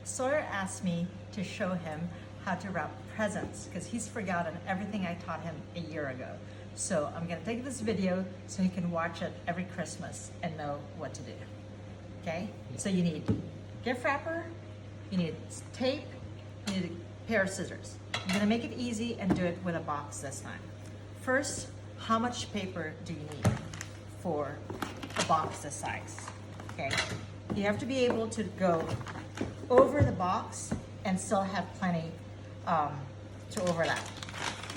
Sawyer asked me to show him how to wrap presents because he's forgotten everything I taught him a year ago. So I'm gonna take this video so he can watch it every Christmas and know what to do. Okay? So you need gift wrapper, you need tape, you need a pair of scissors. I'm gonna make it easy and do it with a box this time. First, how much paper do you need for a box this size? Okay? You have to be able to go over the box and still have plenty to overlap.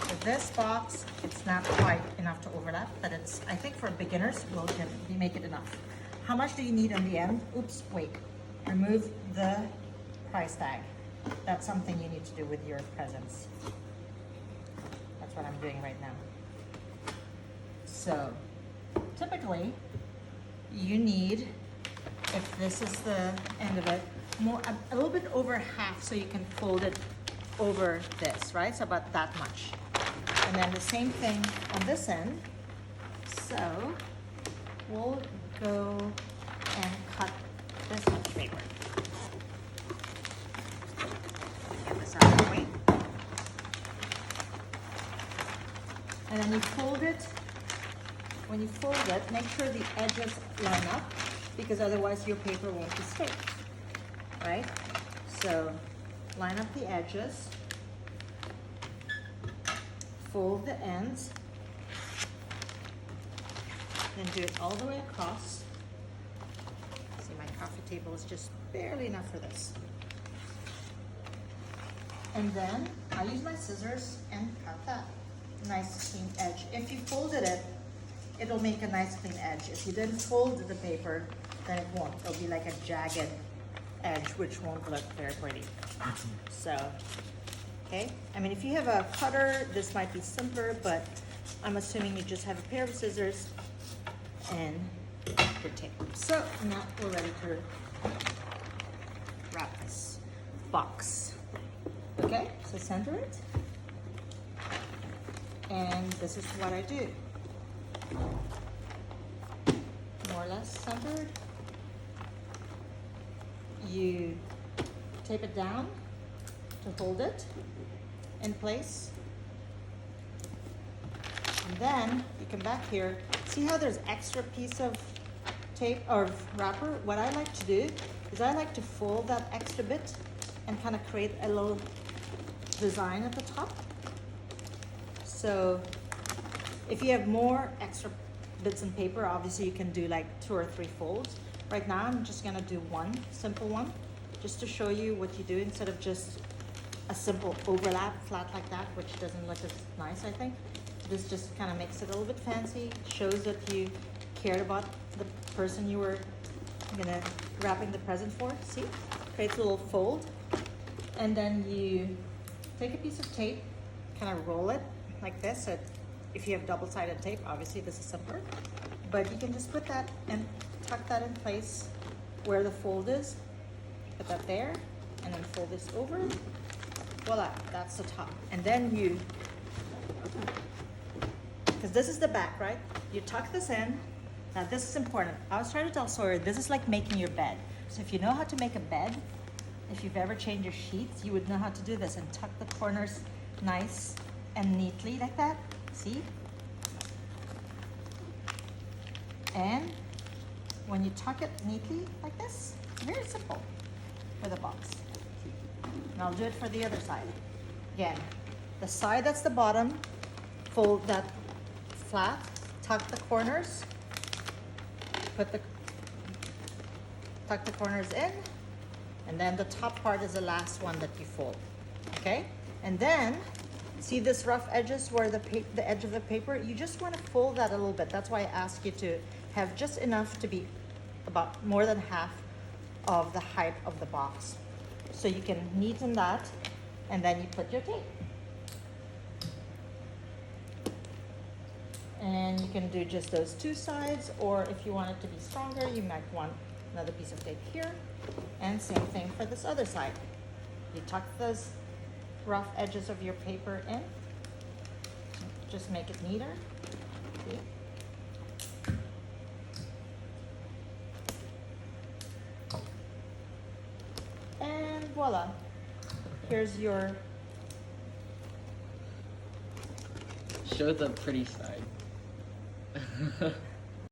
With this box, it's not quite enough to overlap, but it's, I think for beginners, we'll make it enough. How much do you need on the end? Oops, wait. Remove the price tag. That's something you need to do with your presents. That's what I'm doing right now. So, typically, you need, if this is the end of it, more a little bit over half so you can fold it over this, right? So about that much. And then the same thing on this end. So we'll go and cut this much paper. Get this out of the way. And then you fold it. When you fold it, make sure the edges line up because otherwise your paper won't be straight, right? So line up the edges, fold the ends, then do it all the way across. See, my coffee table is just barely enough for this. And then I use my scissors and cut that nice clean edge. If you folded it, it'll make a nice clean edge. If you didn't fold the paper, then it won't. It'll be like a jagged edge, which won't look very pretty. So, okay. I mean, if you have a cutter, this might be simpler, but I'm assuming you just have a pair of scissors and your tape. So now we're ready to wrap this box. Okay, so center it. And this is what I do. More or less centered. You tape it down to hold it in place. And then you come back here. See how there's extra piece of tape or wrapper? What I like to do is I like to fold that extra bit and kind of create a little design at the top. So if you have more extra bits and paper, obviously you can do like 2 or 3 folds. Right now I'm just gonna do one simple one just to show you what you do instead of just a simple overlap flat like that, which doesn't look as nice, I think. This just kind of makes it a little bit fancy, shows that you cared about the person you were wrapping the present for. See, creates a little fold. And then you take a piece of tape, kind of roll it like this. So if you have double-sided tape, obviously this is simpler, but you can just put that and tuck that in place where the fold is. Put that there, and then fold this over. Voila, that's the top. And then you, because this is the back, right? You tuck this in. Now this is important. I was trying to tell Sawyer, this is like making your bed. So if you know how to make a bed, if you've ever changed your sheets, you would know how to do this and tuck the corners nice and neatly like that. See? And when you tuck it neatly like this, very simple with a box. And I'll do it for the other side. Again, the side that's the bottom, fold that flat, tuck the corners, tuck the corners in, and then the top part is the last one that you fold, okay? And then, see this rough edges where the edge of the paper, you just want to fold that a little bit. That's why I ask you to have just enough to be about more than half of the height of the box. So you can neaten that, and then you put your tape. And you can do just those 2 sides, or if you want it to be stronger, you might want another piece of tape here. And same thing for this other side. You tuck those rough edges of your paper in. Just make it neater. See? And voila. Here's your... Show the pretty side.